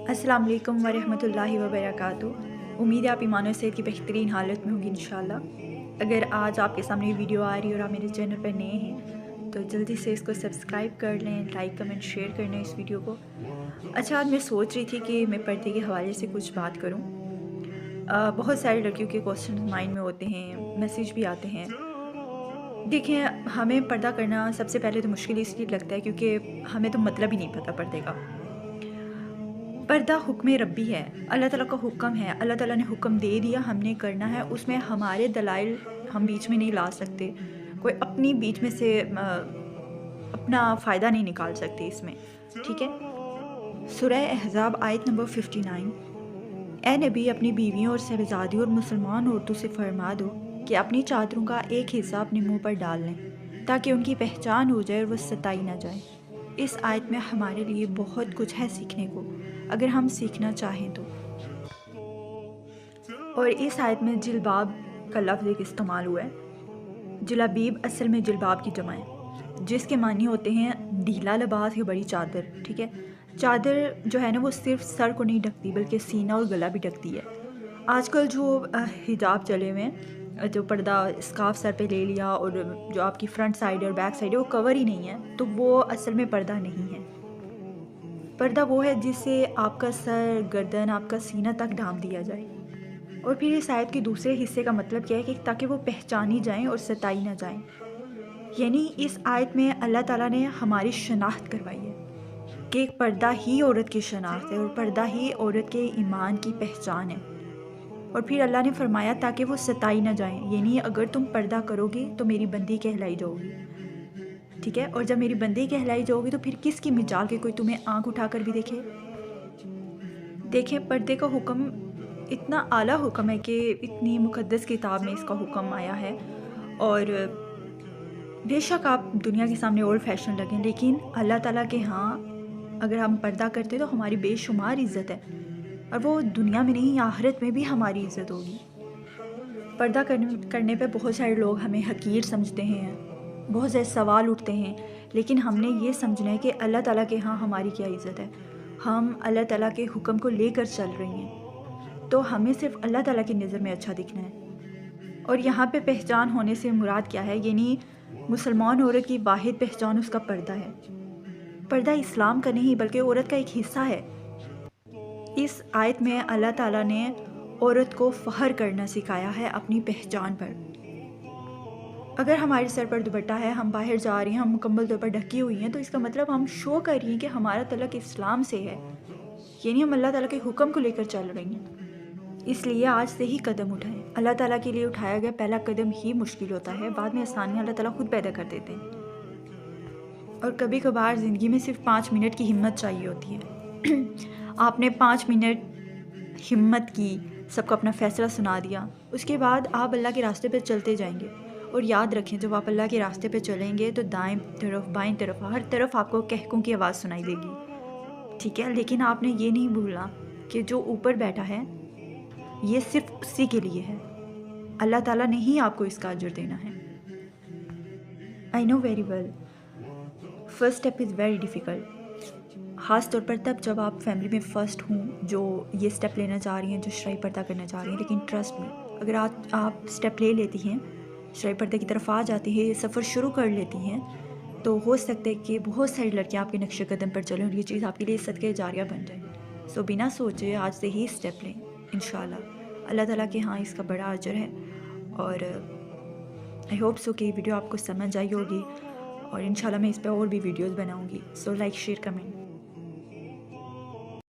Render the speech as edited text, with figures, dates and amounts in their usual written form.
अस्सलाम वालेकुम वरहमतुल्लाहि वबरकातुहू। उम्मीद है आप ईमान और सेहत की बेहतरीन हालत में होंगी इंशाल्लाह। अगर आज आपके सामने ये वीडियो आ रही है और आप मेरे चैनल पर नए हैं तो जल्दी से इसको सब्सक्राइब कर लें, लाइक कमेंट शेयर कर लें इस वीडियो को। अच्छा, आज मैं सोच रही थी कि मैं पर्दे के हवाले से कुछ बात करूं। बहुत सारी लड़कियों के क्वेश्चन माइंड में होते हैं, मैसेज भी आते हैं। देखिए, हमें पर्दा करना सबसे पहले तो मुश्किल इसलिए लगता है क्योंकि हमें तो मतलब ही नहीं पता पर्दे का। पर्दा हुक्म रब्बी है, अल्लाह ताला का हुक्म है। अल्लाह ताला ने हुक्म दे दिया, हमने करना है। उसमें हमारे दलाइल हम बीच में नहीं ला सकते। कोई अपनी बीच में से अपना फ़ायदा नहीं निकाल सकते इसमें, ठीक है। सूरह अहज़ाब आयत नंबर 59। ए नबी, अपनी बीवियों और शहज़ादियों और मुसलमान औरतों से फरमा दो कि अपनी चादरों का एक हिस्सा अपने मुंह पर डाल लें ताकि उनकी पहचान हो जाए और वह सताई ना जाए। इस आयत में हमारे लिए बहुत कुछ है सीखने को, अगर हम सीखना चाहें तो। और इस आयत में जिलबाब का लफ्ज़ एक इस्तेमाल हुआ है। जलाबीब असल में जिलबाब की जमा है, जिसके मानी होते हैं ढीला लिबास या बड़ी चादर, ठीक है। चादर जो है ना वो सिर्फ सर को नहीं ढकती बल्कि सीना और गला भी ढकती है। आजकल जो हिजाब चले हुए हैं, जो पर्दा स्कार्फ सर पे ले लिया और जो आपकी फ्रंट साइड और बैक साइड है वो कवर ही नहीं है, तो वो असल में पर्दा नहीं है। पर्दा वो है जिससे आपका सर, गर्दन, आपका सीना तक ढांप दिया जाए। और फिर इस आयत के दूसरे हिस्से का मतलब क्या है कि ताकि वो पहचानी जाएं और सताई ना जाएं। यानी इस आयत में अल्लाह ताला ने हमारी शनाख्त करवाई है कि एक पर्दा ही औरत की शनाख्त है और पर्दा ही औरत के ईमान की पहचान है। और फिर अल्लाह ने फरमाया ताकि वो सताई ना जाएं, यानी अगर तुम पर्दा करोगे तो मेरी बंदी कहलाई जाओगी, ठीक है। और जब मेरी बंदी कहलाई जाओगी तो फिर किसकी मिजाल के कोई तुम्हें आंख उठाकर भी देखे। देखें, पर्दे का हुक्म इतना आला हुक्म है कि इतनी मुक़द्दस किताब में इसका हुक्म आया है। और बेशक आप दुनिया के सामने ओल्ड फैशन लगें, लेकिन अल्लाह ताला के यहाँ अगर हम पर्दा करते तो हमारी बेशुमार इज़्ज़त है, और वो दुनिया में नहीं आखिरत में भी हमारी इज़्ज़त होगी। पर्दा करने पे बहुत सारे लोग हमें हकीर समझते हैं, बहुत सारे सवाल उठते हैं, लेकिन हमने ये समझना है कि अल्लाह ताला के यहाँ हमारी क्या इज़्ज़त है। हम अल्लाह ताला के हुक्म को लेकर चल रही हैं, तो हमें सिर्फ अल्लाह ताला की नज़र में अच्छा दिखना है। और यहाँ पे पहचान होने से मुराद क्या है, यानी मुसलमान औरत की वाहिद पहचान उसका पर्दा है। पर्दा इस्लाम का नहीं बल्कि औरत का एक हिस्सा है। इस आयत में अल्लाह ताला ने औरत को फ़ख्र करना सिखाया है अपनी पहचान पर। अगर हमारे सर पर दुपट्टा है, हम बाहर जा रही हैं, हम मुकम्मल तौर पर ढकी हुई हैं, तो इसका मतलब हम शो कर रही हैं कि हमारा तल्लुक़ इस्लाम से है, यानी हम अल्लाह ताला के हुक्म को लेकर चल रही हैं। इसलिए आज से ही कदम उठाएं। अल्लाह ताला के लिए उठाया गया पहला कदम ही मुश्किल होता है, बाद में आसानियाँ अल्लाह ताला खुद पैदा कर देते हैं। और कभी कभार ज़िंदगी में सिर्फ 5 मिनट की हिम्मत चाहिए होती है। आपने 5 मिनट हिम्मत की, सबको अपना फ़ैसला सुना दिया, उसके बाद आप अल्लाह के रास्ते पर चलते जाएंगे। और याद रखें, जब आप अल्लाह के रास्ते पे चलेंगे तो दाएं तरफ, बाएं तरफ, हर तरफ आपको कहकों की आवाज़ सुनाई देगी, ठीक है। लेकिन आपने ये नहीं भूलना कि जो ऊपर बैठा है ये सिर्फ उसी के लिए है, अल्लाह ताला ने ही आपको इसका अजर देना है। I know very well, first step is very difficult, ख़ास तौर पर तब जब आप फैमिली में फ़र्स्ट हों जो ये स्टेप लेना चाह रही हैं, जो शरई पर्दा करना चाह रही हैं। लेकिन ट्रस्ट में, अगर आप स्टेप ले लेती हैं, शरई पर्दे की तरफ आ जाती है, ये सफ़र शुरू कर लेती हैं, तो हो सकता है कि बहुत सारी लड़कियां आपके नक्शे कदम पर चलें और ये चीज़ आपके लिए सदक़े जारिया बन जाए। सो बिना सोचे आज से ही स्टेप लें, इंशाल्लाह अल्लाह ताला के यहाँ इसका बड़ा अजर है। और आई होप सो कि वीडियो आपको समझ आई होगी, और इंशाल्लाह मैं इस पर और भी वीडियोज़ बनाऊँगी। So like, share, comment.